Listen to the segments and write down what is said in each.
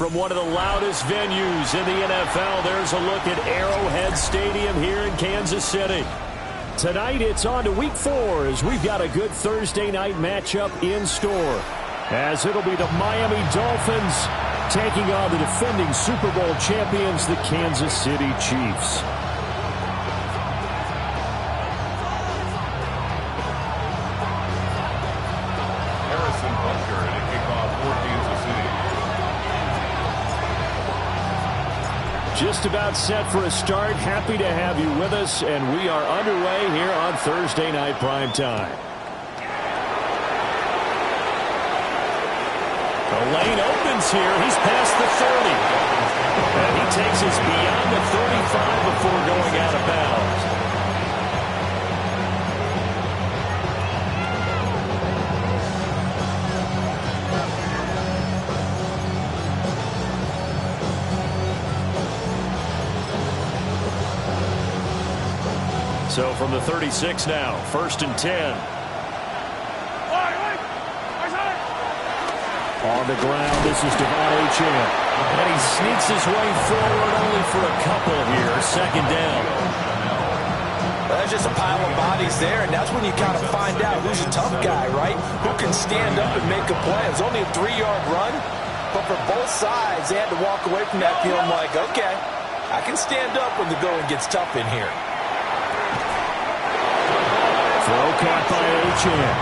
from one of the loudest venues in the NFL. There's a look at Arrowhead Stadium here in Kansas City. Tonight it's on to Week 4 as we've got a good Thursday night matchup in store. As it'll be the Miami Dolphins taking on the defending Super Bowl champions, the Kansas City Chiefs. Just about set for a start. Happy to have you with us, and we are underway here on Thursday Night Primetime. The lane opens here. He's past the 30. And he takes us beyond the 35 before going out of bounds. So from the 36 now, 1st and 10. On the ground, this is Devon Achane. And he sneaks his way forward only for a couple here. 2nd down. There's just a pile of bodies there, and that's when you kind of find out who's a tough guy, right? Who can stand up and make a play. It was only a 3-yard run, but for both sides, they had to walk away from that feeling like, okay, I can stand up when the going gets tough in here. Throw caught by Achane.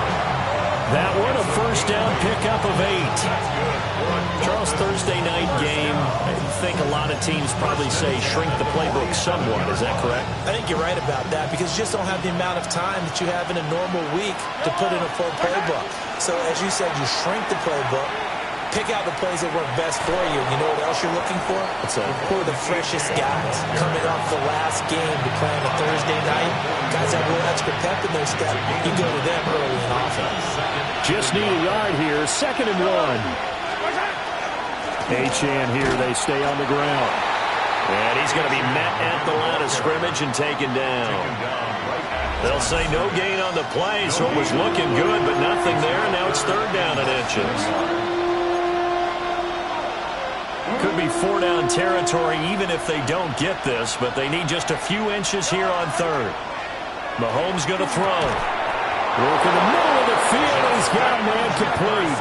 That one, a 1st down pickup of 8. Charles, Thursday night game, I think a lot of teams probably say shrink the playbook somewhat. Is that correct? I think you're right about that because you just don't have the amount of time that you have in a normal week to put in a full playbook. So as you said, you shrink the playbook, pick out the plays that work best for you. You know what else you're looking for? Who are the freshest guys coming off the last game to play on a Thursday night? Guys have a little extra pep in their step. You go to them early and often. Just need a yard here. 2nd and 1. Achane here. They stay on the ground. And he's going to be met at the line of scrimmage and taken down. They'll say no gain on the play, so it was looking good, but nothing there. Now it's 3rd down and inches. Could be 4-down territory even if they don't get this, but they need just a few inches here on 3rd. Mahomes going to throw. Look in the middle of the field, and he's got a man complete.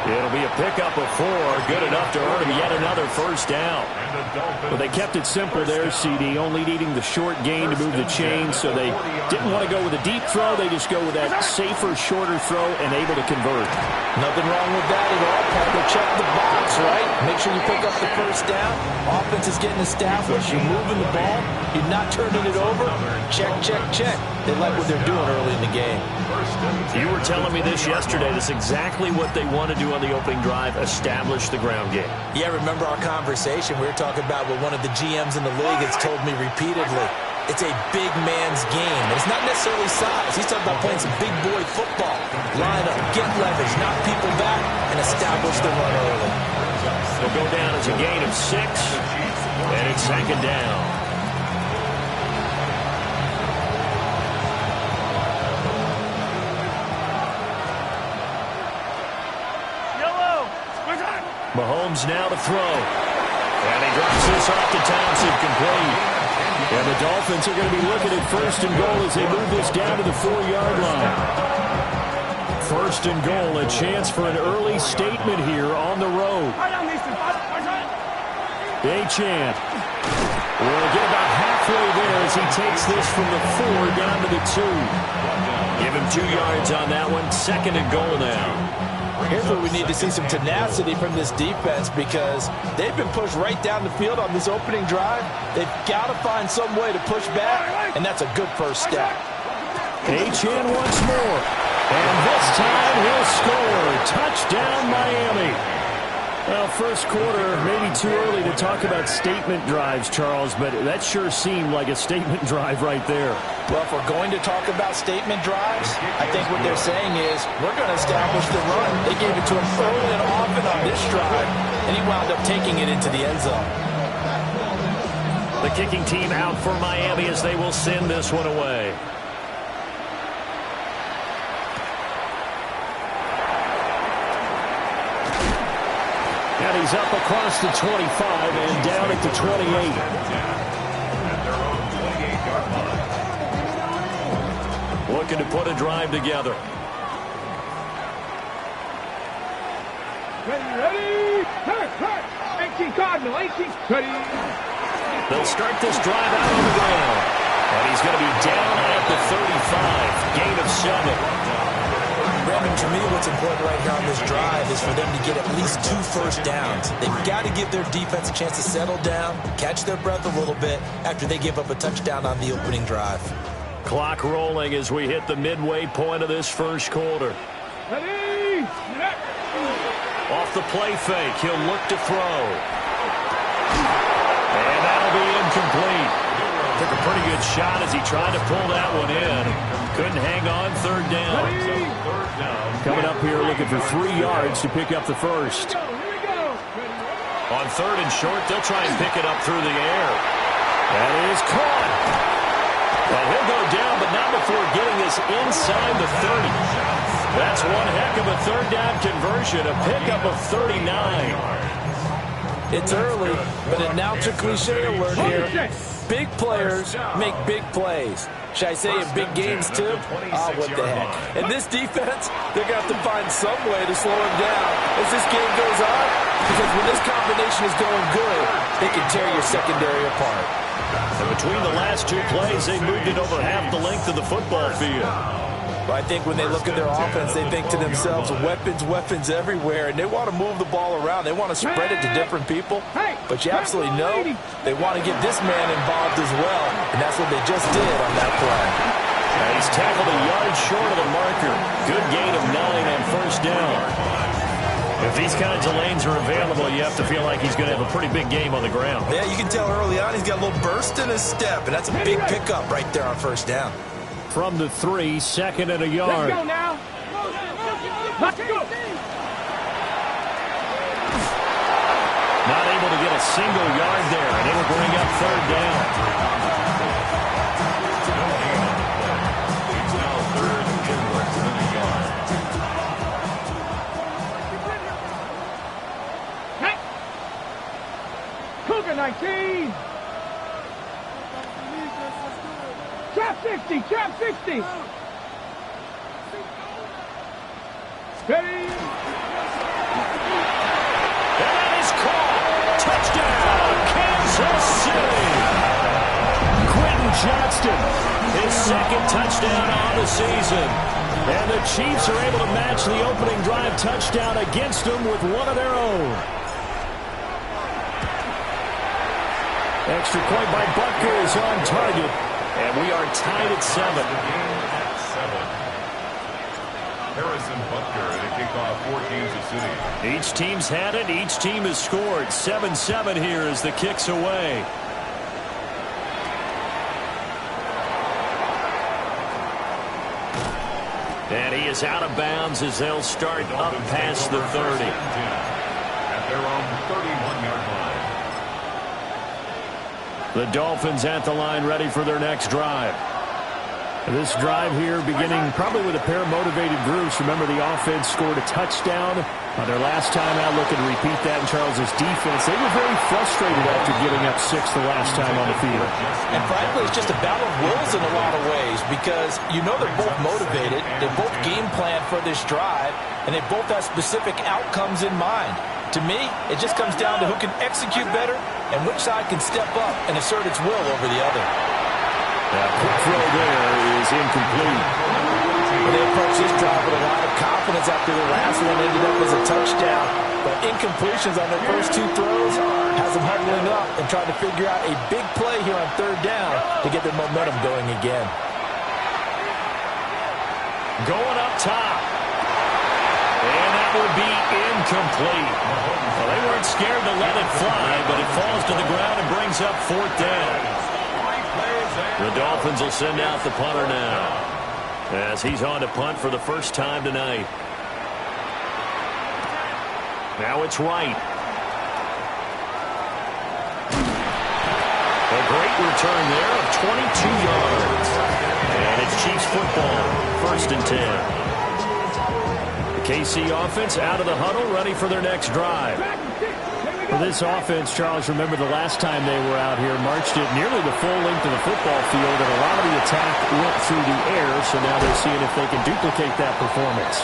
It'll be a pickup of 4, good enough to earn him yet another 1st down. Well, they kept it simple there, CD, only needing the short gain to move the chain, so they didn't want to go with a deep throw. They just go with that safer, shorter throw and able to convert. Nothing wrong with that at all, Parker. Check the box, right? Make sure you pick up the 1st down. Offense is getting established. You're moving the ball. You're not turning it over. Check, check, check. They like what they're doing early in the game. You were telling me this yesterday. That's exactly what they want to do on the opening drive, establish the ground game. Yeah, remember our conversation. We were talking about what one of the GMs in the league has told me repeatedly. It's a big man's game. And it's not necessarily size. He's talking about playing some big boy football. Line up, get leverage, knock people back, and establish the run early. They'll go down as a gain of 6, and it's 2nd down. Mahomes now to throw. And he drops this off to Townsend, complete. And the Dolphins are going to be looking at 1st and goal as they move this down to the 4-yard line. 1st and goal, a chance for an early statement here on the road. Achane will get about halfway there as he takes this from the 4 down to the 2. Give him 2 yards on that one. 2nd and goal now. Here's where we need to see some tenacity from this defense because they've been pushed right down the field on this opening drive. They've got to find some way to push back, and that's a good 1st step. Achane once more. And this time he'll score. Touchdown, Miami. Well, 1st quarter, maybe too early to talk about statement drives, Charles, but that sure seemed like a statement drive right there. Well, if we're going to talk about statement drives, I think what they're saying is we're going to establish the run. They gave it to him early and often on this drive, and he wound up taking it into the end zone. The kicking team out for Miami as they will send this one away. And he's up across the 25 and down at the 28. Looking to put a drive together. Ready, hurt, 18 Cardinal, 18, ready. They'll start this drive out on the ground. And he's going to be down at the 35. Gain of 7. Brandon, to me, what's important right here on this drive is for them to get at least 2 first downs. They've got to give their defense a chance to settle down, catch their breath a little bit after they give up a touchdown on the opening drive. Clock rolling as we hit the midway point of this first quarter. Ready, Off the play fake, he'll look to throw. And that'll be incomplete. Took a pretty good shot as he tried to pull that one in. Couldn't hang on, third down. Coming up here looking for 3 yards to pick up the first. On third and short, they'll try and pick it up through the air. That is caught. Well, he'll go down, but not before getting this inside the 30. That's one heck of a third down conversion, a pickup of 39. It's early, but announcer cliche alert here. Big players make big plays. Should I say in big games, too? Oh, what the heck. And this defense, they're going to have to find some way to slow him down as this game goes on. Because when this combination is going good, they can tear your secondary apart. And between the last 2 plays, they moved it over half the length of the football field. But I think when they look at their offense, they think to themselves, weapons everywhere, and they want to move the ball around. They want to spread it to different people. But you absolutely know they want to get this man involved as well, and that's what they just did on that play. And he's tackled a yard short of the marker. Good gain of 9 on first down. If these kinds of lanes are available, you have to feel like he's going to have a pretty big game on the ground. Yeah, you can tell early on he's got a little burst in his step, and that's a big pickup right there on first down. From the 3, second and a yard. Let's go now. Let's go. Not able to get a single yard there, and it'll bring up third down. Cougar 19. Trap 60, trap 60. Ready. That is caught. Touchdown, Kansas City. Quentin Johnston, his second touchdown on the season. And the Chiefs are able to match the opening drive touchdown against them with one of their own. Extra point by Butker is on target. And we are tied at 7. Harrison Butker at a kickoff for Kansas City. Each team's had it. Each team has scored. 7-7 here as the kick's away. And he is out of bounds as they'll start up past the 30. At their own 31-yard line. The Dolphins at the line ready for their next drive. This drive here beginning probably with a pair of motivated groups. Remember, the offense scored a touchdown on their last time out. Looking to repeat that in Charles's defense. They were very frustrated after giving up 6 the last time on the field. And frankly, it's just a battle of wills in a lot of ways because you know they're both motivated. They both game plan for this drive, and they both have specific outcomes in mind. To me, it just comes down to who can execute better and which side can step up and assert its will over the other. That quick throw there is incomplete. They approach this drive with a lot of confidence after the last one ended up as a touchdown. But incompletions on their first 2 throws has them huddling up and trying to figure out a big play here on third down to get their momentum going again. Going up top. And that would be incomplete. Well, they weren't scared to let it fly, but it falls to the ground and brings up fourth down. The Dolphins will send out the punter now as he's on to punt for the first time tonight. Now it's Wright. A great return there of 22 yards. And it's Chiefs football, 1st and 10. The KC offense out of the huddle, ready for their next drive. For this offense, Charles, remember the last time they were out here, marched it nearly the full length of the football field, and a lot of the attack went through the air, so now they're seeing if they can duplicate that performance.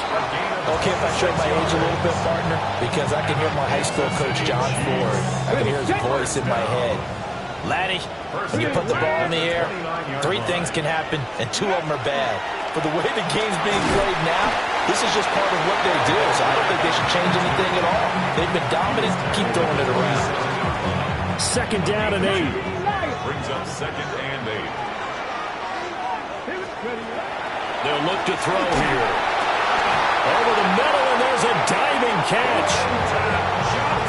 Okay, if I show my age a little bit, partner, because I can hear my high school coach, John Ford. I can hear his voice in my head. Laddie, when you put the ball in the air, 3 things can happen, and 2 of them are bad. For the way the game's being played now, this is just part of what they do, so I don't think they should change anything at all. They've been dominant. Keep throwing it around. 2nd down and 8. Brings up 2nd and 8. They'll look to throw here. Over the middle, and there's a diving catch.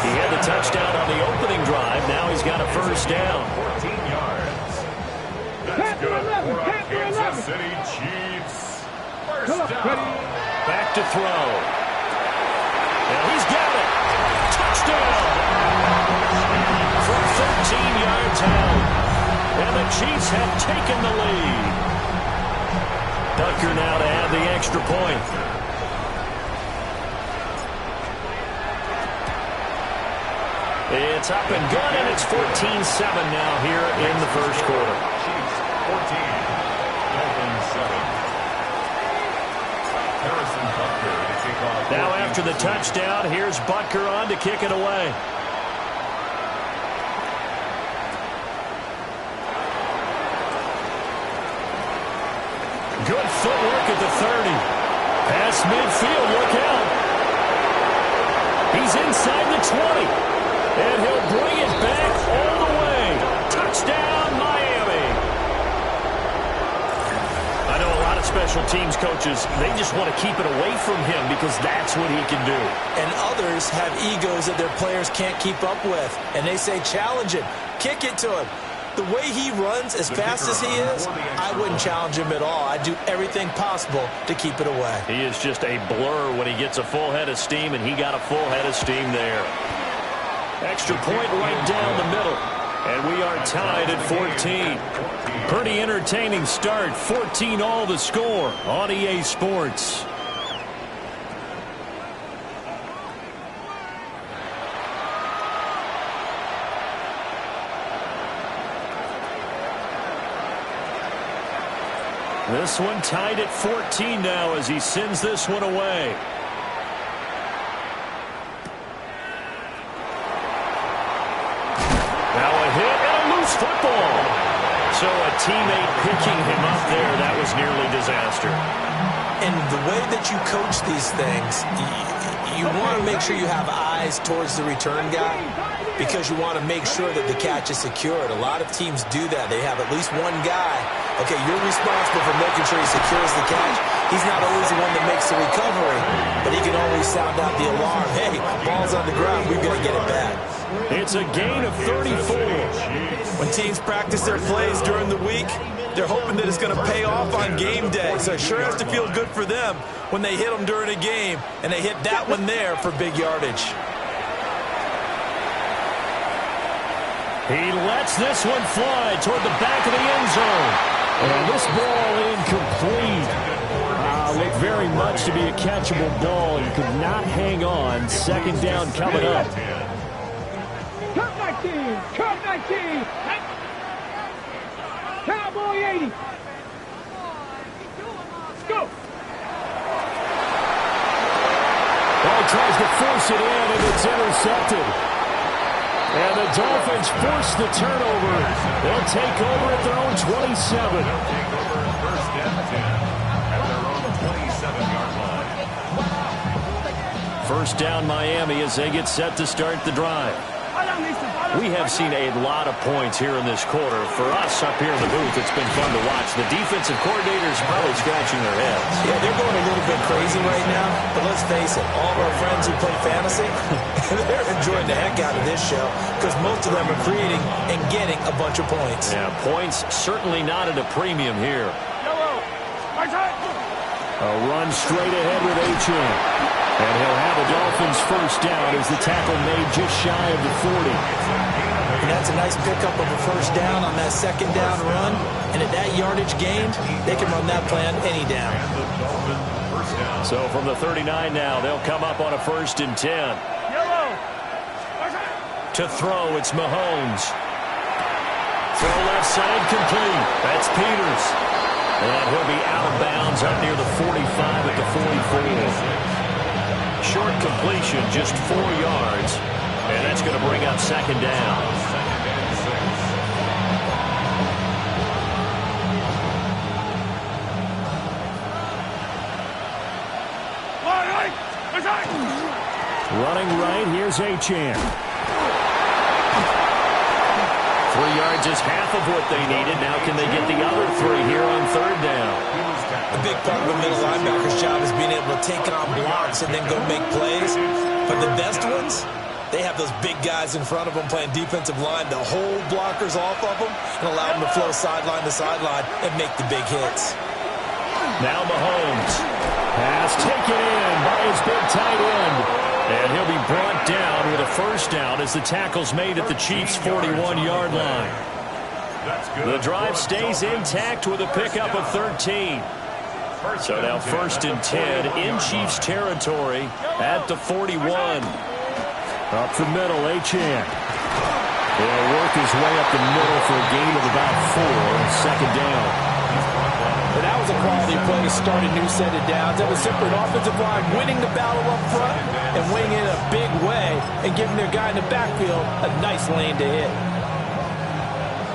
He had the touchdown on the opening drive. Now he's got a 1st down. 14 yards. That's good for our Kansas City Chiefs. 1st down. Back to throw. And he's got it. Touchdown. From 13 yards out. And the Chiefs have taken the lead. Butker now to add the extra point. It's up and good, and it's 14-7 now here in the 1st quarter. Chiefs 14. Dolphins 7. Harrison Butker to kick off. Now after the touchdown, here's Butker on to kick it away. Good footwork at the 30. Past midfield, look out. He's inside the 20. And he'll bring it back all the way. Touchdown, Miami. I know a lot of special teams coaches, they just want to keep it away from him because that's what he can do. And others have egos that their players can't keep up with. And they say, challenge him. Kick it to him. The way he runs as fast as he is, I wouldn't challenge him at all. I'd do everything possible to keep it away. He is just a blur when he gets a full head of steam, and he got a full head of steam there. Extra point right down the middle. And we are tied at 14. Pretty entertaining start. 14 all the score on EA Sports. This one tied at 14 now as he sends this one away. Now a hit and a loose football. So a teammate picking him up there, that was nearly disaster. And the way that you coach these things, you want to make sure you have eyes towards the return guy because you want to make sure that the catch is secured. A lot of teams do that. They have at least one guy. Okay, you're responsible for making sure he secures the catch. He's not always the one that makes the recovery, but he can always sound out the alarm. Hey, ball's on the ground. We've got to get it back. It's a gain of 34. When teams practice their plays during the week, they're hoping that it's going to pay off on game day. So it sure has to feel good for them when they hit them during a game, and they hit that one there for big yardage. He lets this one fly toward the back of the end zone. And this ball incomplete. Looked very much to be a catchable ball. He could not hang on. 2nd down coming up. Cut 19. Cut 19. Cowboy 80. Go. Ball tries to force it in, and it's intercepted. And the Dolphins force the turnover. They'll take over at their own 27. Take over 1st and 10 at their own 27-yard line. 1st down Miami as they get set to start the drive. We have seen a lot of points here in this quarter. For us up here in the booth, it's been fun to watch. The defensive coordinators probably scratching their heads. Yeah, they're going a little bit crazy right now, but let's face it, all of our friends who play fantasy, they're enjoying the heck out of this show because most of them are creating and getting a bunch of points. Yeah, points certainly not at a premium here. A run straight ahead with Achane. And he'll have a Dolphins 1st down as the tackle made just shy of the 40. And that's a nice pickup of a 1st down on that 2nd down run. And at that yardage gained, they can run that plan any down. So from the 39 now, they'll come up on a 1st and 10. To throw, it's Mahomes. Throw left side, complete. That's Peters. And he'll be out of bounds up near the 45 at the 44. Short completion, just 4 yards. And that's going to bring up second down. Running right, here's Achane. 3 yards is half of what they needed. Now can they get the other 3 here on third down? A big part of a middle linebacker's job is being able to take on blocks and then go make plays. But the best ones, they have those big guys in front of them playing defensive line to hold blockers off of them and allow them to flow sideline to sideline and make the big hits. Now Mahomes. Pass taken in by his big tight end. And he'll be brought down with a first down as the tackle's made at the Chiefs' 41-yard line. The drive stays intact with a pickup of 13. So now 1st and 10 in Chiefs territory at the 41. Up the middle, Achane. He'll work his way up the middle for a gain of about 4. Second down. But that was a quality play to start a new set of downs. That was simply an offensive line winning the battle up front and winning it in a big way and giving their guy in the backfield a nice lane to hit.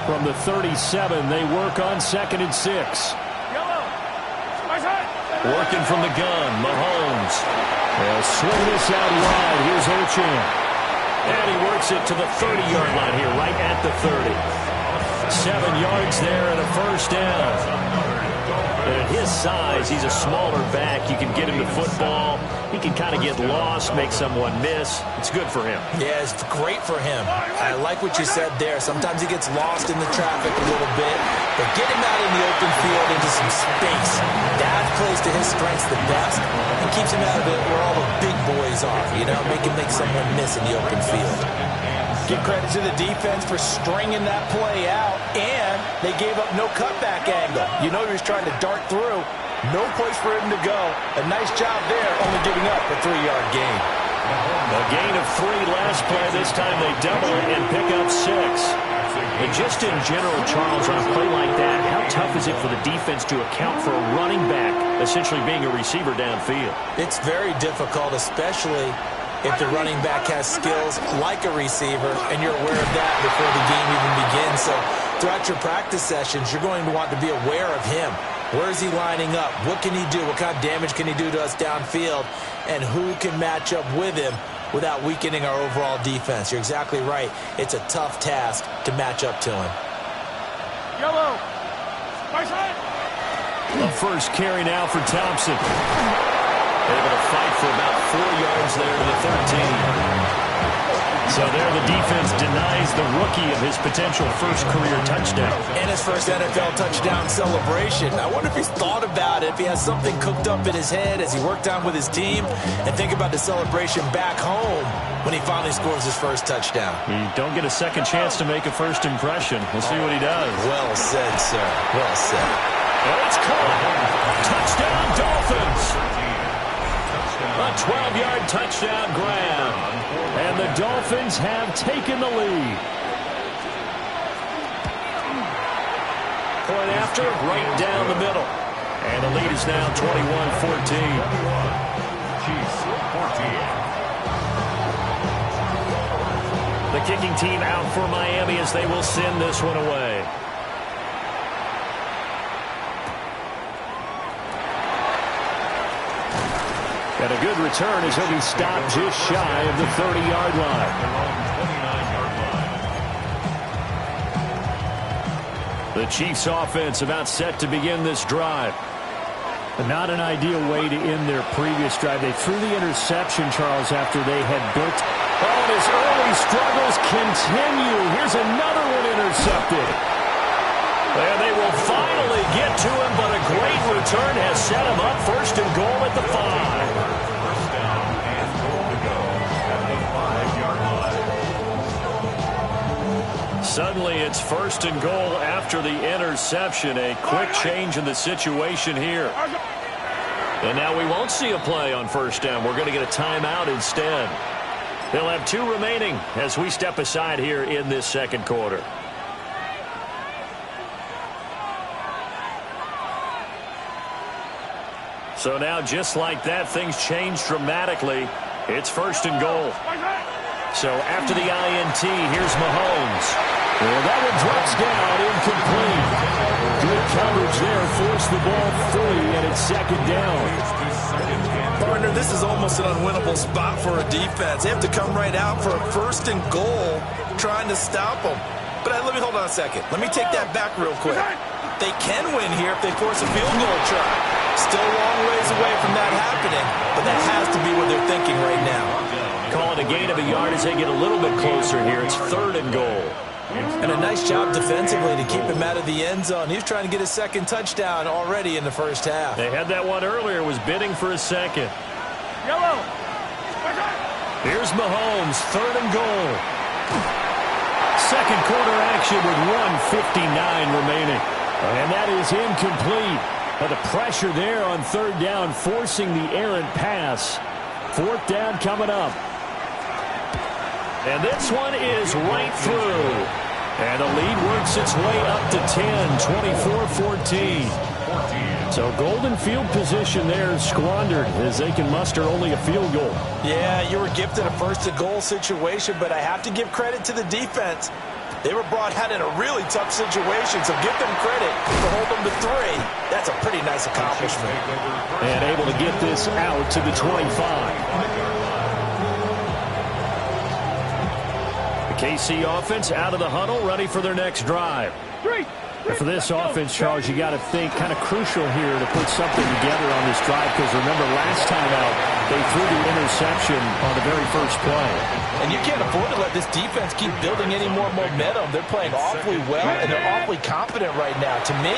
From the 37, they work on 2nd and 6. Working from the gun, Mahomes. They'll swing this out wide. Here's Achane. And he works it to the 30-yard line here, right at the 30. 7 yards there and a first down. And at his size, he's a smaller back. You can get him to football. He can kind of get lost, make someone miss. It's good for him. Yeah, it's great for him. I like what you said there. Sometimes he gets lost in the traffic a little bit. But get him out in the open field into some space. That plays to his strengths the best and keeps him out of it where all the big boys are. You know, make someone miss in the open field. Give credit to the defense for stringing that play out, and they gave up no cutback angle. You know he was trying to dart through. No place for him to go. A nice job there, only giving up a 3-yard gain. A gain of 3 last play. This time they double it and pick up 6. And just in general, Charles, on a play like that, how tough is it for the defense to account for a running back essentially being a receiver downfield? It's very difficult, especially if the running back has skills like a receiver, and you're aware of that before the game even begins. So throughout your practice sessions, you're going to want to be aware of him. Where is he lining up? What can he do? What kind of damage can he do to us downfield? And who can match up with him without weakening our overall defense? You're exactly right. It's a tough task to match up to him. Yellow. My side. The first carry now for Thompson. Able to fight for about 4 yards there to the 13. So there the defense denies the rookie of his potential first career touchdown. And his first NFL touchdown celebration. I wonder if he's thought about it, if he has something cooked up in his head as he worked on with his team, and think about the celebration back home when he finally scores his first touchdown. You don't get a second chance to make a first impression. We'll see what he does. Well said, sir. Well said. And it's caught. Touchdown, Dolphins. A 12-yard touchdown grab. And the Dolphins have taken the lead. Point after, right down the middle. And the lead is now 21-14. Chiefs 14. The kicking team out for Miami as they will send this one away. And a good return as he'll be stopped just shy of the 30-yard line. The Chiefs offense about set to begin this drive. But not an ideal way to end their previous drive. They threw the interception, Charles, after they had built. Oh, and his early struggles continue. Here's another one intercepted. And they will finally get to him, but a great return has set him up first and goal at the 5. First down and goal to go at the 5-yard line. Suddenly it's first and goal after the interception. A quick change in the situation here. And now we won't see a play on first down. We're going to get a timeout instead. They'll have 2 remaining as we step aside here in this second quarter. So now, just like that, things change dramatically. It's 1st and goal. So after the INT, here's Mahomes. Well, that one drops down, incomplete. Good coverage there, forced the ball free, and it's 2nd down. Partner, this is almost an unwinnable spot for a defense. They have to come right out for a 1st and goal, trying to stop them. But let me hold on a second. Let me take that back real quick. They can win here if they force a field goal try. Still a long ways away from that happening, but that has to be what they're thinking right now. Call it a gain of a yard as they get a little bit closer here. It's 3rd and goal. And a nice job defensively to keep him out of the end zone. He was trying to get his 2nd touchdown already in the 1st half. They had that one earlier, was bidding for a 2nd. Yellow. Here's Mahomes, 3rd and goal. Second quarter action with 1:59 remaining. And that is incomplete. But the pressure there on 3rd down, forcing the errant pass. 4th down coming up. And this one is right through. And the lead works its way up to 10, 24-14. So golden field position there squandered as they can muster only a field goal. Yeah, you were gifted a 1st and goal situation, but I have to give credit to the defense. They were brought out in a really tough situation, so give them credit for holding them to 3. That's a pretty nice accomplishment. And able to get this out to the 25. The KC offense out of the huddle, ready for their next drive. And for this offense, Charles, you got to think kind of crucial here to put something together on this drive, because remember last time out they threw the interception on the very first play. And you can't afford to let this defense keep building any more momentum. They're playing awfully well, and they're awfully confident right now. To me,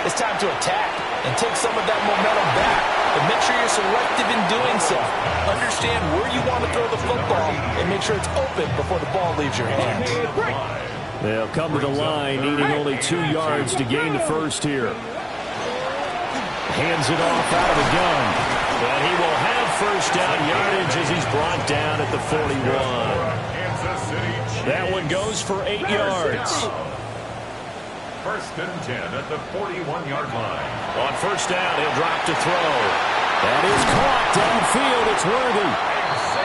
it's time to attack and take some of that momentum back. But make sure you're selective in doing so. Understand where you want to throw the football and make sure it's open before the ball leaves your hands. They'll come to the line, needing only 2 yards to gain the first here. Hands it off out of the gun. And he will have 1st down yardage as he's brought down at the 41. That one goes for 8 yards. 1st and 10 at the 41-yard line. On 1st down, he'll drop to throw. That is caught downfield. It's Worthy.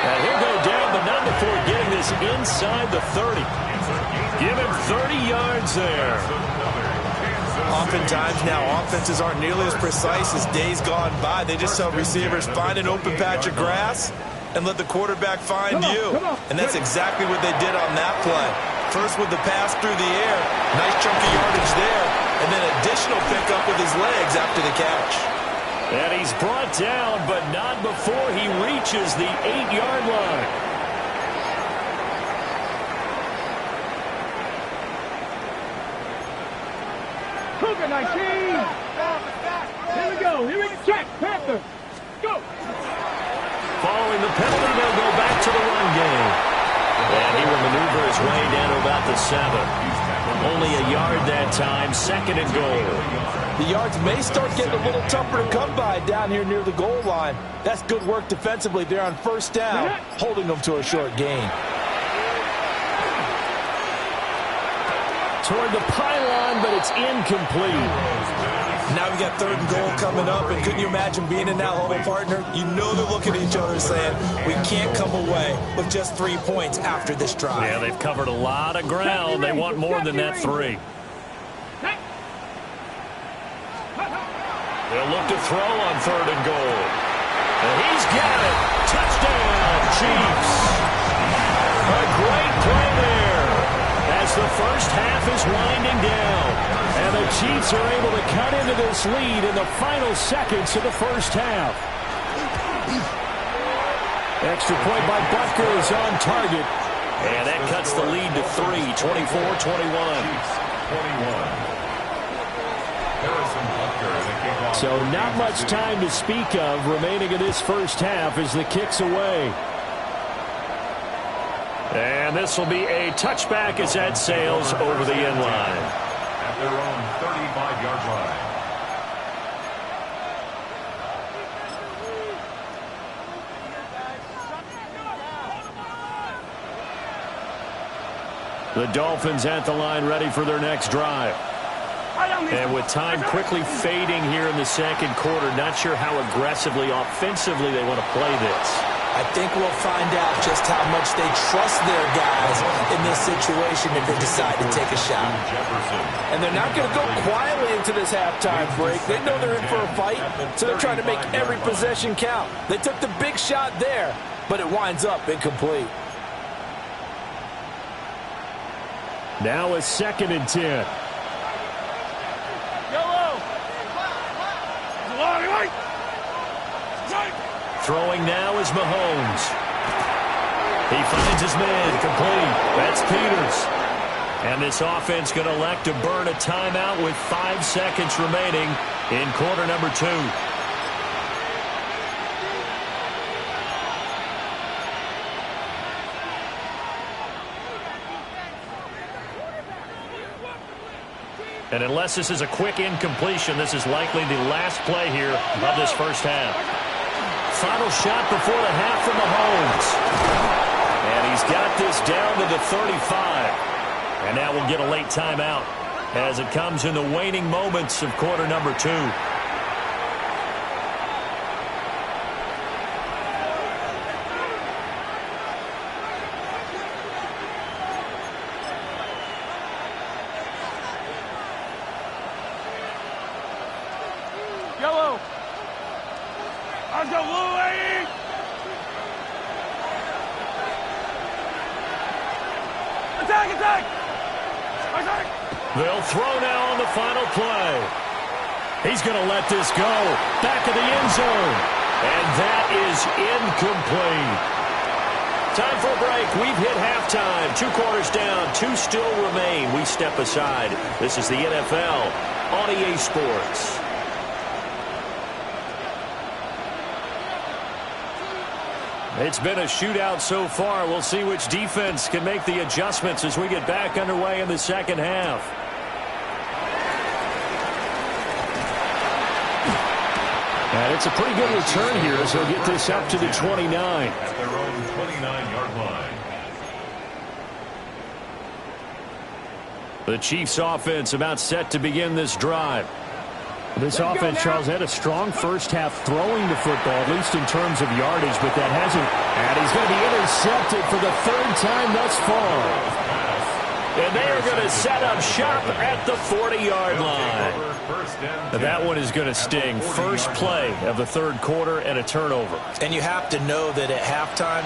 And he'll go down, but not before getting this inside the 30. Give him 30 yards there. Oftentimes now, offenses aren't nearly as precise as days gone by. They just tell receivers, find an open patch of grass and let the quarterback find you. And that's exactly what they did on that play. First with the pass through the air, nice chunky yardage there, and then additional pickup with his legs after the catch. And he's brought down, but not before he reaches the 8-yard line. Cougar 19. Here we go. Here we go. Check. Panther. Go. Following the penalty, they'll go back to the run game. And he will maneuver his way down to about the 7. Only a yard that time, 2nd and goal. The yards may start getting a little tougher to come by down here near the goal line. That's good work defensively there on 1st down, holding them to a short gain. Toward the pylon, but it's incomplete. Now we got 3rd and goal coming up, and couldn't you imagine being in that huddle, partner? You know they're looking at each other saying, we can't come away with just 3 points after this drive. Yeah, they've covered a lot of ground. They want more than that 3. They'll look to throw on 3rd and goal. And he's got it. Touchdown, Chiefs. A great play there as the first half is winding down. And the Chiefs are able to cut into this lead in the final seconds of the first half. Extra point by Butker is on target. And that cuts the lead to 3, 24-21. So not much time to speak of remaining in this first half as the kick's away. And this will be a touchback as that sails over the end line. At their own 35-yard line. The Dolphins at the line ready for their next drive. And with time quickly fading here in the second quarter, not sure how aggressively, offensively they want to play this. I think we'll find out just how much they trust their guys in this situation if they decide to take a shot. And they're not going to go quietly into this halftime break. They know they're in for a fight, so they're trying to make every possession count. They took the big shot there, but it winds up incomplete. Now a 2nd and 10. Throwing now is Mahomes. He finds his man, complete. That's Peters. And this offense going to elect to burn a timeout with 5 seconds remaining in quarter number 2. And unless this is a quick incompletion, this is likely the last play here of this first half. Final shot before the half from Mahomes. And he's got this down to the 35. And now we'll get a late timeout as it comes in the waning moments of quarter number 2. Yellow. Let's go, Louie! Attack, attack! Attack! They'll throw now on the final play. He's going to let this go. Back of the end zone. And that is incomplete. Time for a break. We've hit halftime. 2 quarters down. 2 still remain. We step aside. This is the NFL on EA Sports. It's been a shootout so far. We'll see which defense can make the adjustments as we get back underway in the second half. And it's a pretty good return here as they'll get this up to the 29. At their own 29-yard line. The Chiefs offense about set to begin this drive. This offense, Charles, had a strong first half throwing the football, at least in terms of yardage, but that hasn't. And he's going to be intercepted for the 3rd time thus far. And they are going to set up shop at the 40-yard line. Now that one is going to sting. First play of the 3rd quarter and a turnover. And you have to know that at halftime,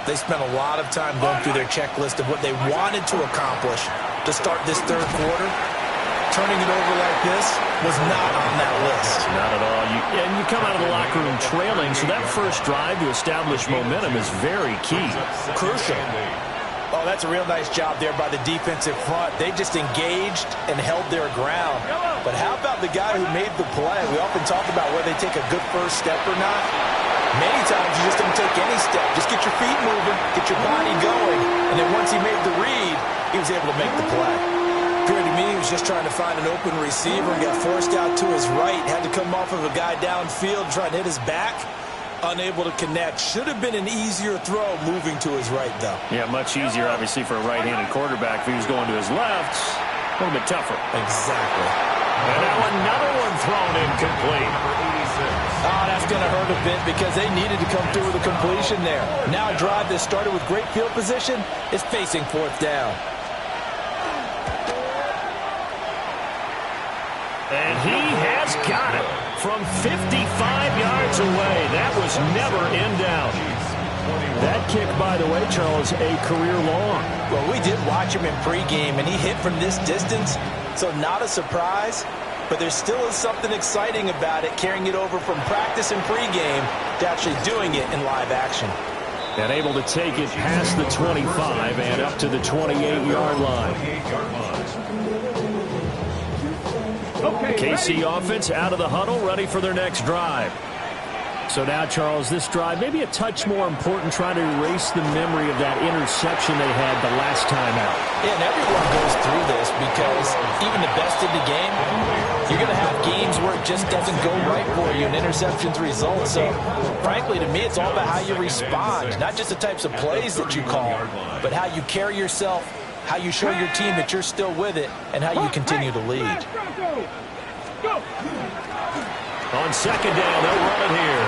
they spent a lot of time going through their checklist of what they wanted to accomplish to start this 3rd quarter. Turning it over like this was not on that list. Not at all. And you come out of the locker room trailing, so that first drive to establish momentum is very key. Crucial. Oh, that's a real nice job there by the defensive front. They just engaged and held their ground. But how about the guy who made the play? We often talk about whether they take a good first step or not. Many times you just don't take any step. Just get your feet moving, get your body going. And then once he made the read, he was able to make the play. Appeared to me he was just trying to find an open receiver and got forced out to his right. Had to come off of a guy downfield trying to hit his back. Unable to connect. Should have been an easier throw moving to his right, though. Yeah, much easier, obviously, for a right-handed quarterback. If he was going to his left, a little bit tougher. Exactly. And now another one thrown incomplete. Oh, that's going to hurt a bit because they needed to come through with a completion there. Now a drive that started with great field position is facing 4th down. And he has got it from 55 yards away. That was never in doubt. That kick, by the way, Charles, a career long. Well, we did watch him in pregame, and he hit from this distance, so not a surprise. But there still is something exciting about it, carrying it over from practice and pregame to actually doing it in live action. And able to take it past the 25 and up to the 28-yard line. KC offense out of the huddle, ready for their next drive. So now, Charles, this drive maybe a touch more important, trying to erase the memory of that interception they had the last time out. Yeah, and everyone goes through this because even the best in the game, you're going to have games where it just doesn't go right for you and interceptions result. So, frankly, to me, it's all about how you respond, not just the types of plays that you call, but how you carry yourself how you show your team that you're still with it, and how you continue to lead. On second down, they'll run it here.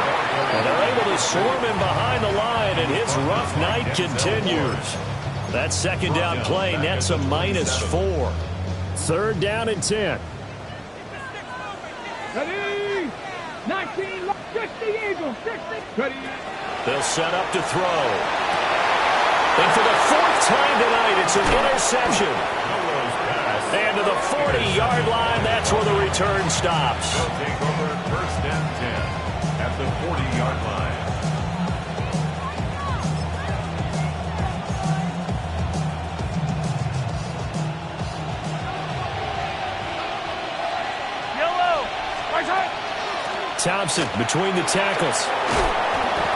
And they're able to swarm him behind the line, and his rough night continues. That second down play nets a -4. Third down and 10. Ready? 19, 60 Eagles, 60. Ready? They'll set up to throw. And for the fourth time tonight, it's an interception. And to the 40-yard line, that's where the return stops. They'll take over first and 10 at the 40-yard line. Yellow. Right side. Thompson between the tackles.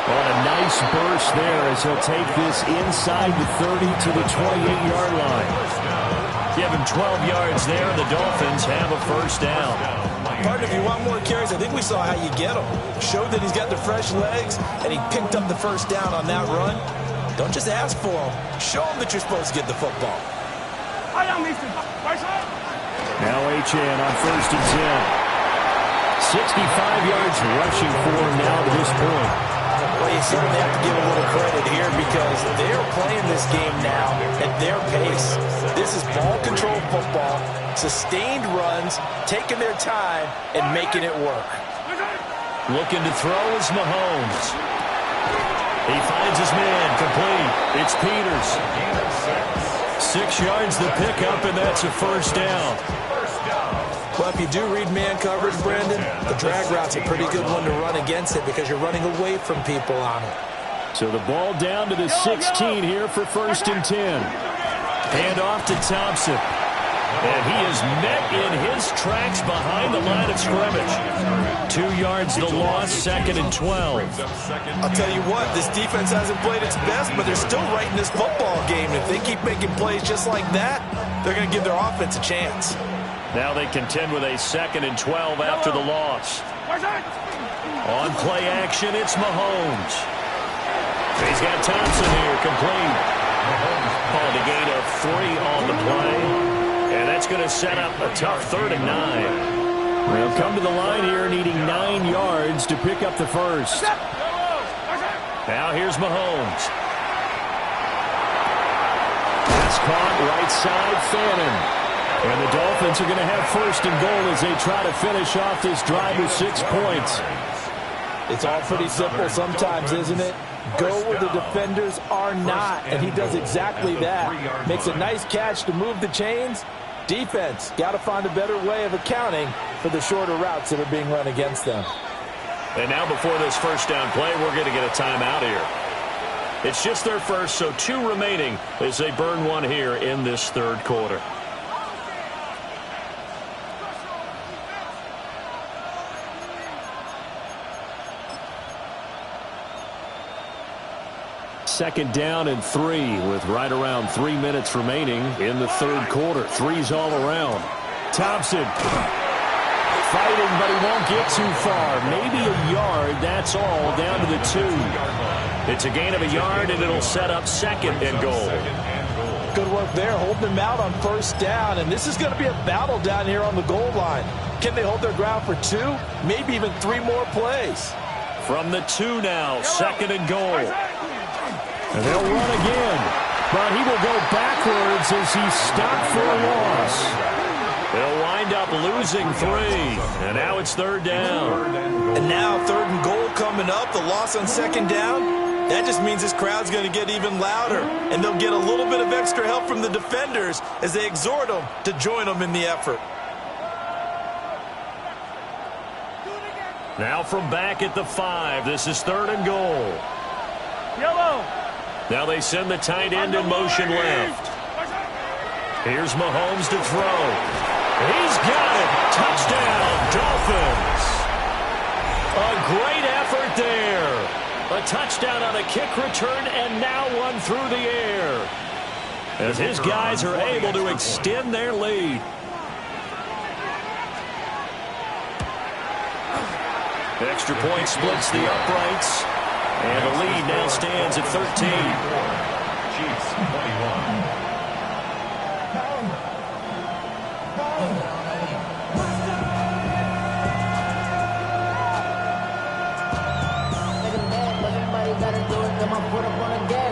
On a nice burst there as he'll take this inside the 30 to the 28-yard line. Give him 12 yards there, and the Dolphins have a first down. Partner, if you want more carries, I think we saw how you get them. Showed that he's got the fresh legs, and he picked up the first down on that run. Don't just ask for them. Show them that you're supposed to get the football. Now Achane on first and 10. 65 yards rushing for him now to this point. Well, you certainly have to give a little credit here because they're playing this game now at their pace. This is ball control football, sustained runs, taking their time, and making it work. Looking to throw is Mahomes. He finds his man, complete. It's Peters. 6 yards the pickup, and that's a first down. Well, if you do read man coverage, Brandon, the drag route's a pretty good one to run against it because you're running away from people on it. So the ball down to the 16 here for first and 10. Hand off to Thompson. And he is met in his tracks behind the line of scrimmage. 2 yards the loss, second and 12. I'll tell you what, this defense hasn't played its best, but they're still right in this football game. If they keep making plays just like that, they're going to give their offense a chance. Now they contend with a second and 12 after the loss. On play action, it's Mahomes. He's got Thompson here, complete. Called a gain of 3 on the play. And that's going to set up a tough third and 9. They'll come to the line here needing 9 yards to pick up the first. Now here's Mahomes. Pass caught right side, Fannin. And the Dolphins are going to have first and goal as they try to finish off this drive with 6 points. It's all pretty simple sometimes, isn't it? Go where the defenders are not, and he does exactly that. Makes a nice catch to move the chains. Defense, got to find a better way of accounting for the shorter routes that are being run against them. And now before this first down play, we're going to get a timeout here. It's just their first, so 2 remaining as they burn one here in this third quarter. Second down and 3 with right around 3 minutes remaining in the third quarter. 3's all around. Thompson fighting, but he won't get too far. Maybe a yard, that's all, down to the 2. It's a gain of a yard, and it'll set up second and goal. Good work there, holding them out on first down, and this is going to be a battle down here on the goal line. Can they hold their ground for 2, maybe even 3 more plays? From the 2 now, second and goal. And they'll run again, but he will go backwards as he's stopped for a loss. They'll wind up losing 3, and now it's third down. And now third and goal coming up, the loss on second down. That just means this crowd's going to get even louder, and they'll get a little bit of extra help from the defenders as they exhort them to join them in the effort. Now from back at the 5, this is third and goal. Yellow. Now they send the tight end in motion left. Here's Mahomes to throw. He's got it. Touchdown, Dolphins. A great effort there. A touchdown on a kick return, and now one through the air. As his guys are able to extend their lead. Extra point splits the uprights. And the lead now stands at 13. Chiefs 21.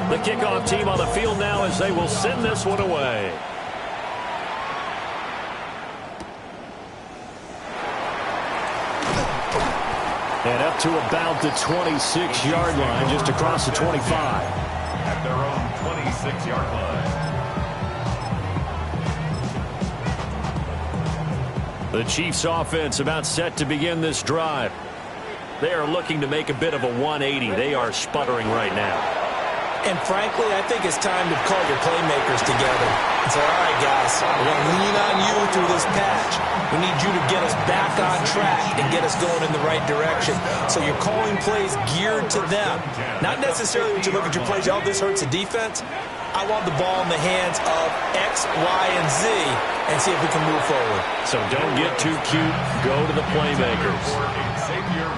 The kickoff team on the field now as they will send this one away. And up to about the 26-yard line, just across the 25. At their own 26-yard line. The Chiefs offense about set to begin this drive. They are looking to make a bit of a 180. They are sputtering right now. And frankly, I think it's time to call your playmakers together and say, all right, guys, we're going to lean on you through this patch. We need you to get us back on track and get us going in the right direction. So you're calling plays geared to them. Not necessarily when you look at your plays, oh, this hurts the defense. I want the ball in the hands of X, Y, and Z and see if we can move forward. So don't get too cute. Go to the playmakers.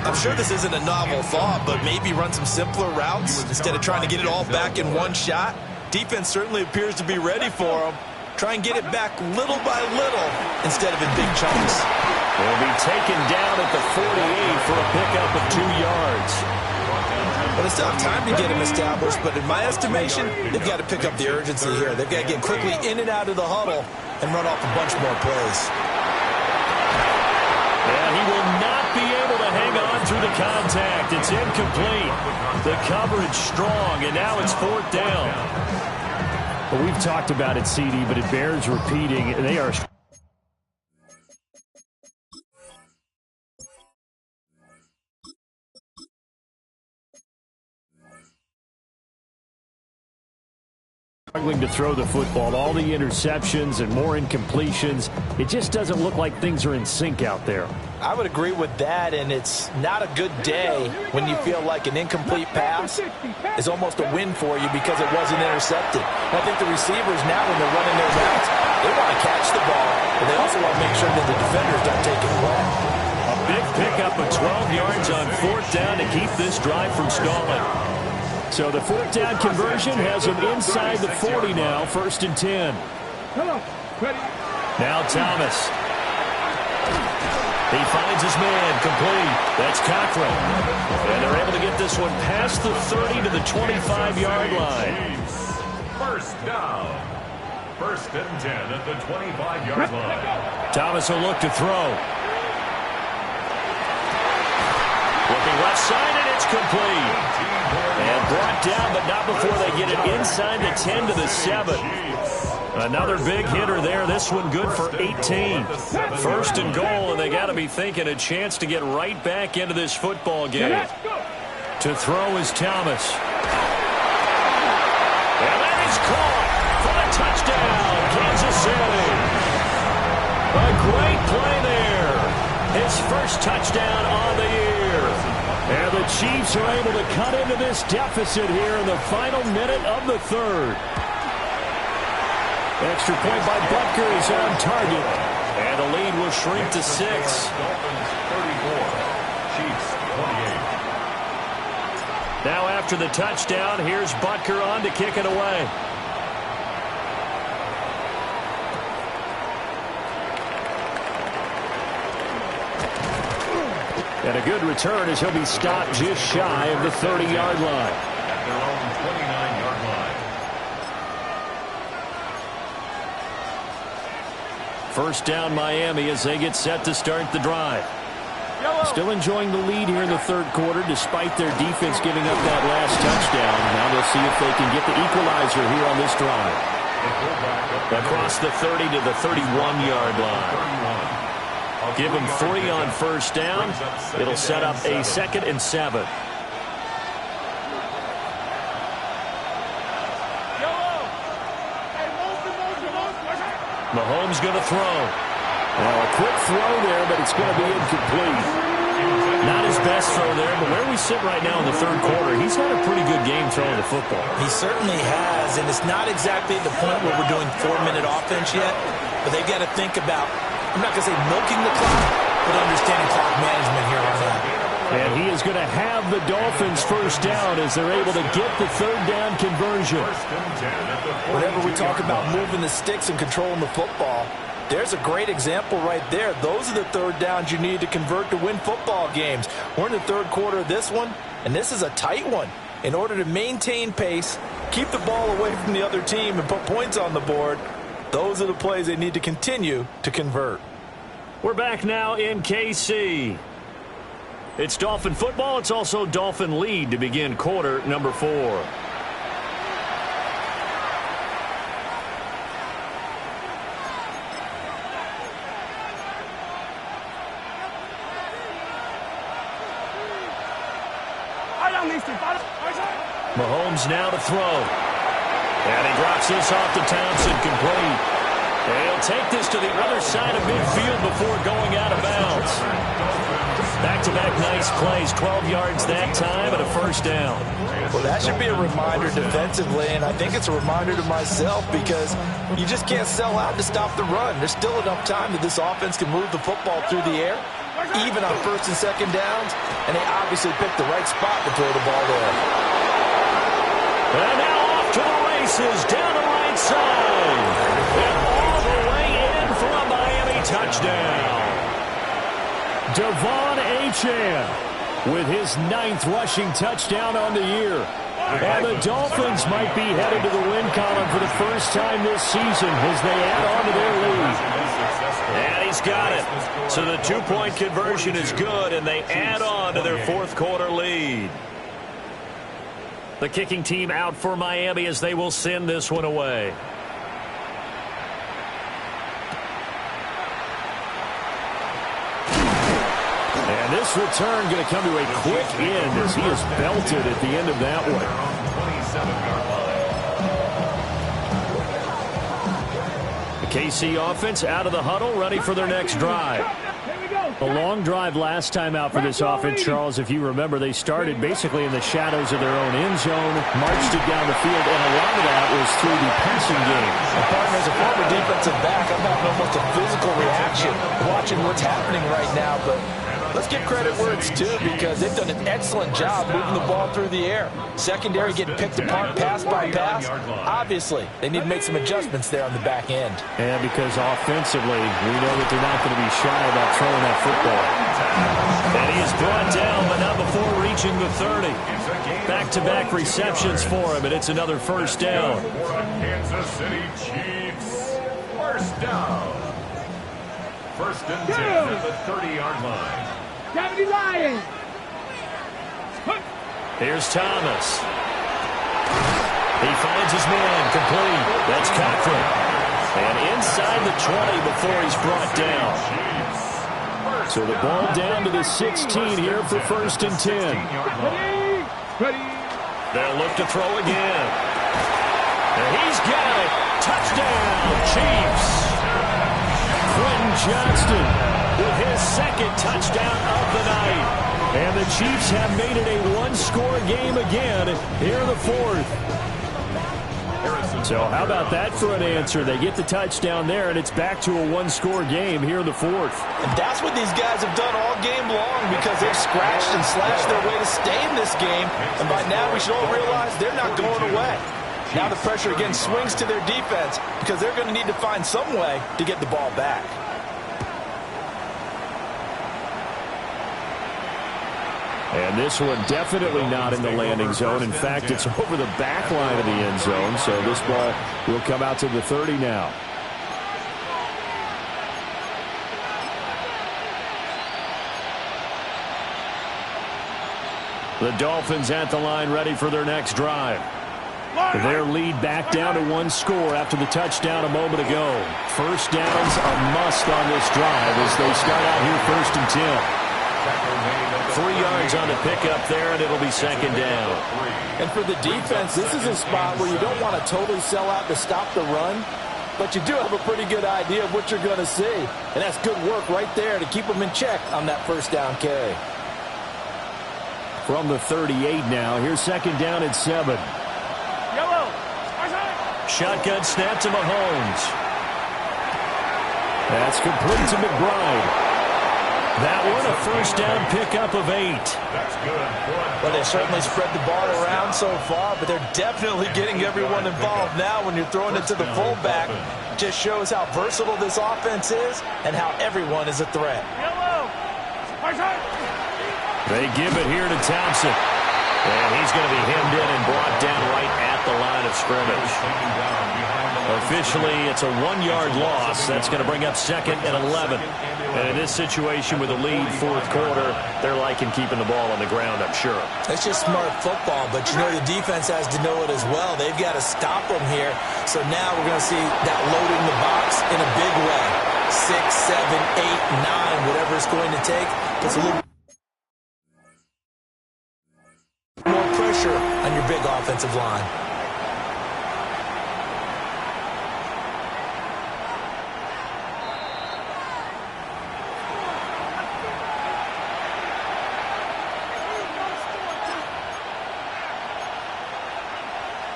I'm sure this isn't a novel thought, but maybe run some simpler routes instead of trying to get it all back in one shot. Defense certainly appears to be ready for them. Try and get it back little by little instead of in big chunks. Will be taken down at the 48 for a pickup of 2 yards. Well, they still have time to get him established, but in my estimation, they've got to pick up the urgency here. They've got to get quickly in and out of the huddle and run off a bunch more plays. And he will not be able to hang on through the contact. It's incomplete. The coverage strong, and now it's 4th down. Well, we've talked about it, CD, but it bears repeating. They are struggling to throw the football. All the interceptions and more incompletions. It just doesn't look like things are in sync out there. I would agree with that, and it's not a good day when you feel like an incomplete pass is almost a win for you because it wasn't intercepted. And I think the receivers now, when they're running their routes, they want to catch the ball, but they also want to make sure that the defenders don't take it away. A big pickup of 12 yards on 4th down to keep this drive from stalling. So the 4th down conversion has him inside the 40 now, 1st and 10. Now Thomas. He finds his man, complete. That's Cochran. And they're able to get this one past the 30 to the 25-yard line. First down. 1st and 10 at the 25-yard line. Thomas will look to throw. Looking left side, and it's complete. And brought down, but not before they get it inside the 10 to the 7. Another big hitter there. This one good for 18. 1st and goal, and they got to be thinking a chance to get right back into this football game. To throw is Thomas. And that is caught for the touchdown, Kansas City. A great play there. His first touchdown on the year. And the Chiefs are able to cut into this deficit here in the final minute of the 3rd. Extra point by Butker is on target. And the lead will shrink to 6. Dolphins 34, Chiefs 28. Now after the touchdown, here's Butker on to kick it away. And a good return as he'll be stopped just shy of the 30-yard line. At their own 29-yard line. First down Miami as they get set to start the drive. Still enjoying the lead here in the 3rd quarter despite their defense giving up that last touchdown. Now they'll see if they can get the equalizer here on this drive. Across the 30 to the 31-yard line. Give them 3 on 1st down. It'll set up a 2nd and 7. Mahomes going to throw. Well, a quick throw there, but it's going to be incomplete. Not his best throw there, but where we sit right now in the 3rd quarter, he's had a pretty good game throwing the football. He certainly has, and it's not exactly at the point where we're doing 4-minute offense yet, but they've got to think about, I'm not going to say milking the clock, but understanding clock management here on that. And he is going to have the Dolphins first down as they're able to get the 3rd down conversion. Whenever we talk about moving the sticks and controlling the football, there's a great example right there. Those are the 3rd downs you need to convert to win football games. We're in the 3rd quarter of this one, and this is a tight one. In order to maintain pace, keep the ball away from the other team, and put points on the board, those are the plays they need to continue to convert. We're back now in KC. It's Dolphin football. It's also Dolphin lead to begin quarter number 4. Mahomes now to throw. And he drops this off to Townsend, complete. And he'll take this to the other side of midfield before going out of bounds. Back-to-back nice plays, 12 yards that time and a first down. Well, that should be a reminder defensively, and I think it's a reminder to myself because you just can't sell out to stop the run. There's still enough time that this offense can move the football through the air, even on first and second downs, and they obviously picked the right spot to throw the ball there. And now off to the races, down the right side. And all the way in for a Miami touchdown. Devon Achane with his 9th rushing touchdown on the year. And the Dolphins might be headed to the win column for the first time this season as they add on to their lead. And he's got it. So the 2-point conversion is good, and they add on to their 4th quarter lead. The kicking team out for Miami as they will send this one away. And this return going to come to a quick end as he is belted at the end of that one. 27-yard line. The KC offense out of the huddle, ready for their next drive. A long drive last time out for this offense, Charles. If you remember, they started basically in the shadows of their own end zone, marched it down the field, and a lot of that was through the passing game. As a former defensive back, I'm having almost a physical reaction watching what's happening right now, but let's give credit where it's due because they've done an excellent job moving the ball through the air. Secondary getting picked apart pass by pass. Obviously, they need to make some adjustments there on the back end. And because offensively, we know that they're not going to be shy about throwing that football. And he is brought down, but not before reaching the 30. Back-to-back receptions for him, and it's another first down. Kansas City Chiefs. First down. First and 10 at the 30-yard line. 70 Lions. Here's Thomas. He finds his man, complete. That's Cochran. And inside the 20 before he's brought down. So the ball down to the 16 here for first and 10. Ready. They'll look to throw again. And he's got it. Touchdown, Chiefs. Quentin Johnston with his 2nd touchdown of the night. And the Chiefs have made it a one-score game again here in the 4th. So how about that for an answer? They get the touchdown there, and it's back to a one-score game here in the 4th. And that's what these guys have done all game long because they've scratched and slashed their way to stay in this game. And by now we should all realize they're not going away. Now the pressure again swings to their defense because they're going to need to find some way to get the ball back. And this one definitely not in the landing zone. In fact, it's over the back line of the end zone. So this ball will come out to the 30 now. The Dolphins at the line ready for their next drive. Their lead back down to 1 score after the touchdown a moment ago. First down's a must on this drive as they start out here first and 10. 3 yards on the pickup there, and it'll be second down. And for the defense, this is a spot where you don't want to totally sell out to stop the run, but you do have a pretty good idea of what you're going to see. And that's good work right there to keep them in check on that first down carry. From the 38 now, here's second down at 7. Yellow. Shotgun snap to Mahomes. That's complete to McBride. That one a first down pickup of 8. That's good. Well, they certainly spread the ball around so far, but they're definitely getting everyone involved now when you're throwing it to the fullback. Just shows how versatile this offense is and how everyone is a threat. Yellow. They give it here to Townsend. And he's going to be hemmed in and brought down right at the line of scrimmage. Officially, it's a 1-yard loss. That's going to bring up 2nd and 11. And in this situation with a lead 4th quarter, they're liking keeping the ball on the ground, I'm sure. It's just smart football, but you know the defense has to know it as well. They've got to stop them here. So now we're going to see that loading the box in a big way. 6, 7, 8, 9, whatever it's going to take. Puts a little more pressure on your big offensive line.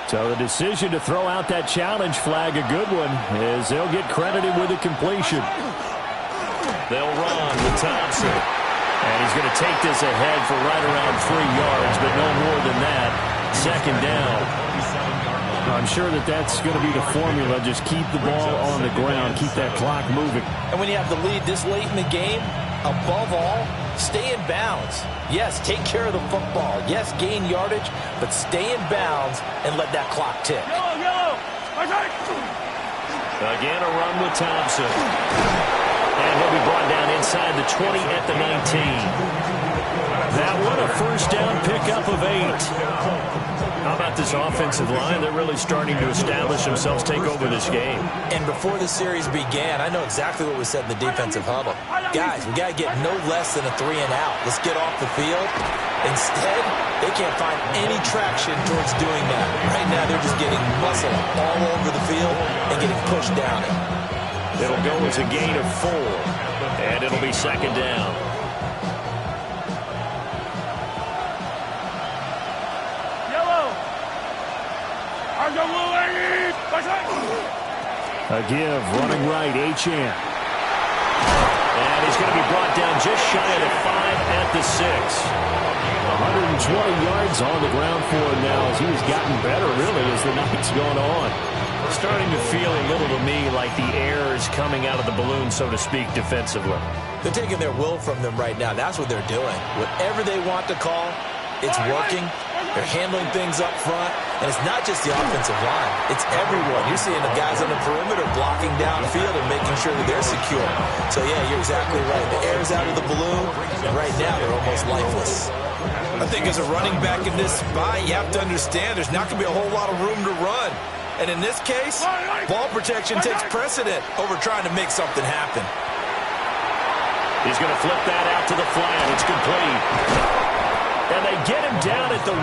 So the decision to throw out that challenge flag, a good one, as they'll get credited with a completion. They'll run with Thompson. And he's going to take this ahead for right around 3 yards, but no more than that. 2nd down. I'm sure that's going to be the formula. Just keep the ball on the ground. Keep that clock moving. And when you have the lead this late in the game, above all, stay in bounds. Yes, take care of the football. Yes, gain yardage, but stay in bounds and let that clock tick. Again, a run with Thompson. And he'll be brought down inside the 20 at the 19. That one, a 1st down pickup of 8. How about this offensive line? They're really starting to establish themselves, take over this game. And before the series began, I know exactly what was said in the defensive huddle. Guys, we got to get no less than a 3-and-out. Let's get off the field. Instead, they can't find any traction towards doing that. Right now, they're just getting muscle all over the field and getting pushed down it. It'll go as a gain of 4, and it'll be 2nd down. A give, running right, Achane. And he's going to be brought down just shy of the 5 at the 6. 120 yards on the ground for him now as he's gotten better, really, as the night's gone on. Starting to feel a little to me like the air is coming out of the balloon, so to speak, defensively. They're taking their will from them right now. That's what they're doing. Whatever they want to call, it's working. They're handling things up front. And it's not just the offensive line. It's everyone. You're seeing the guys on the perimeter blocking downfield and making sure that they're secure. So, yeah, you're exactly right. The air's out of the balloon, and right now they're almost lifeless. I think as a running back in this spot, you have to understand there's not going to be a whole lot of room to run. And in this case, ball protection takes precedent over trying to make something happen. He's going to flip that out to the flat. It's complete. And they get him down at the 1.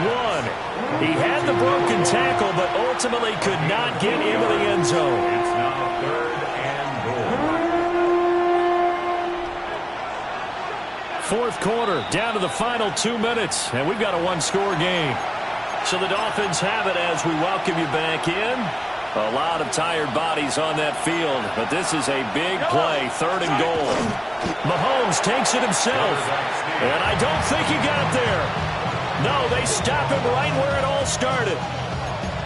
He had the broken tackle, but ultimately could not get into the end zone. It's now 3rd and goal. 4th quarter, down to the final 2 minutes, and we've got a 1-score game. So the Dolphins have it as we welcome you back in. A lot of tired bodies on that field, but this is a big play, 3rd and goal. Mahomes takes it himself, and I don't think he got there. No, they stop him right where it all started.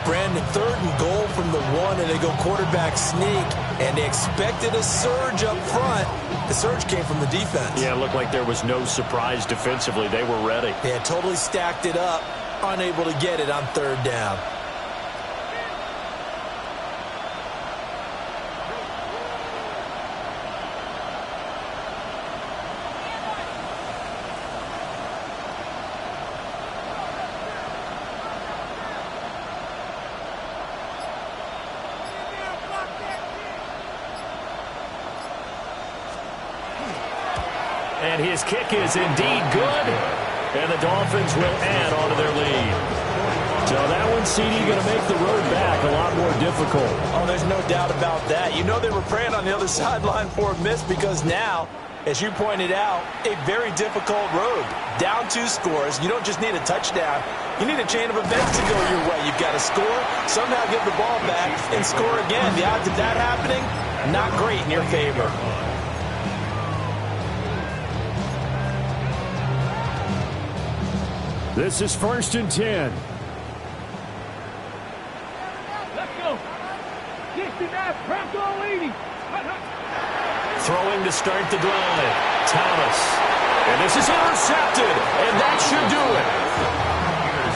Brandon, 3rd and goal from the 1, and they go quarterback sneak, and they expected a surge up front. The surge came from the defense. Yeah, it looked like there was no surprise defensively. They were ready. They had totally stacked it up, unable to get it on 3rd down. And his kick is indeed good. And the Dolphins will add on to their lead. So that one, CD, going to make the road back a lot more difficult. Oh, there's no doubt about that. You know they were praying on the other sideline for a miss because now, as you pointed out, a very difficult road. Down 2 scores. You don't just need a touchdown. You need a chain of events to go your way. You've got to score, somehow get the ball back, and score again. The odds of that happening, not great in your favor. This is 1st and 10. Let's go. 69, Bronco 80. Throwing to start the drive. Thomas. And this is intercepted. And that should do it.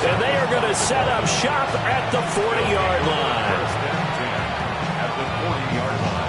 And they are going to set up shop at the 40-yard line. First and 10 at the 40-yard line.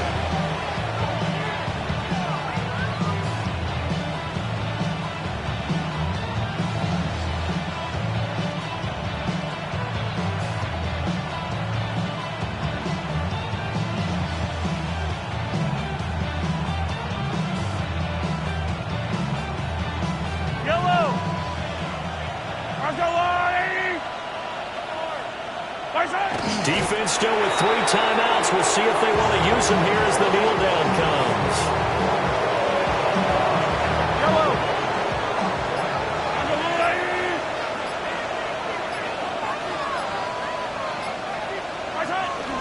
Defense still with 3 timeouts. We'll see if they want to use them here as the kneel down comes.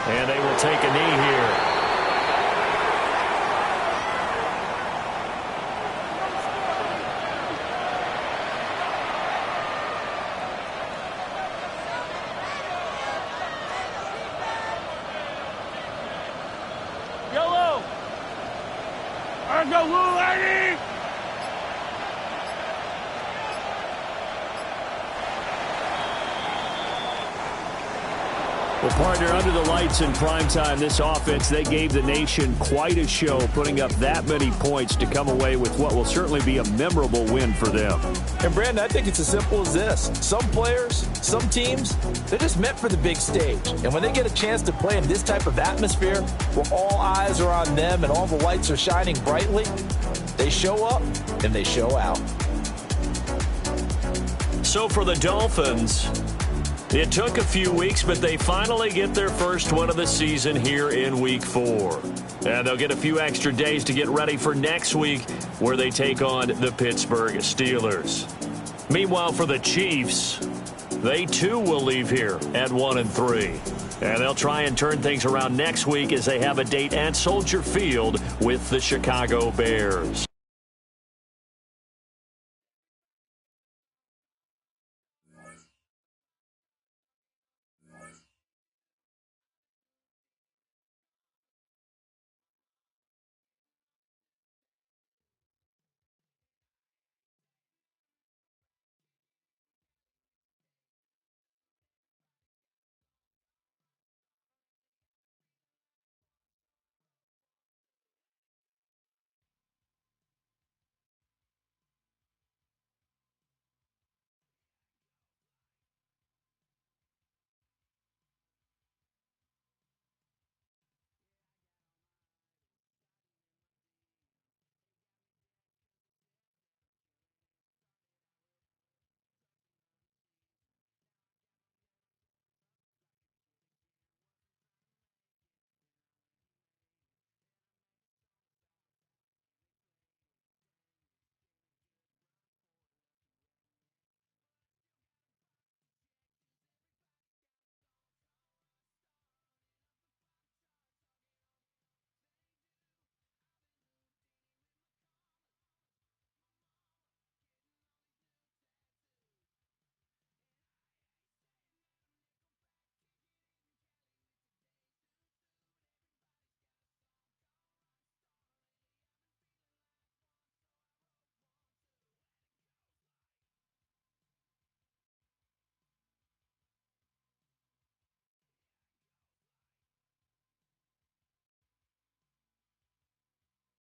And they will take a knee here. Well, partner, under the lights in primetime, this offense, they gave the nation quite a show, putting up that many points to come away with what will certainly be a memorable win for them. And, Brandon, I think it's as simple as this. Some players, some teams, they're just meant for the big stage. And when they get a chance to play in this type of atmosphere where all eyes are on them and all the lights are shining brightly, they show up and they show out. So for the Dolphins, it took a few weeks, but they finally get their first one of the season here in Week 4. And they'll get a few extra days to get ready for next week where they take on the Pittsburgh Steelers. Meanwhile, for the Chiefs, they too will leave here at 1-3. And they'll try and turn things around next week as they have a date at Soldier Field with the Chicago Bears.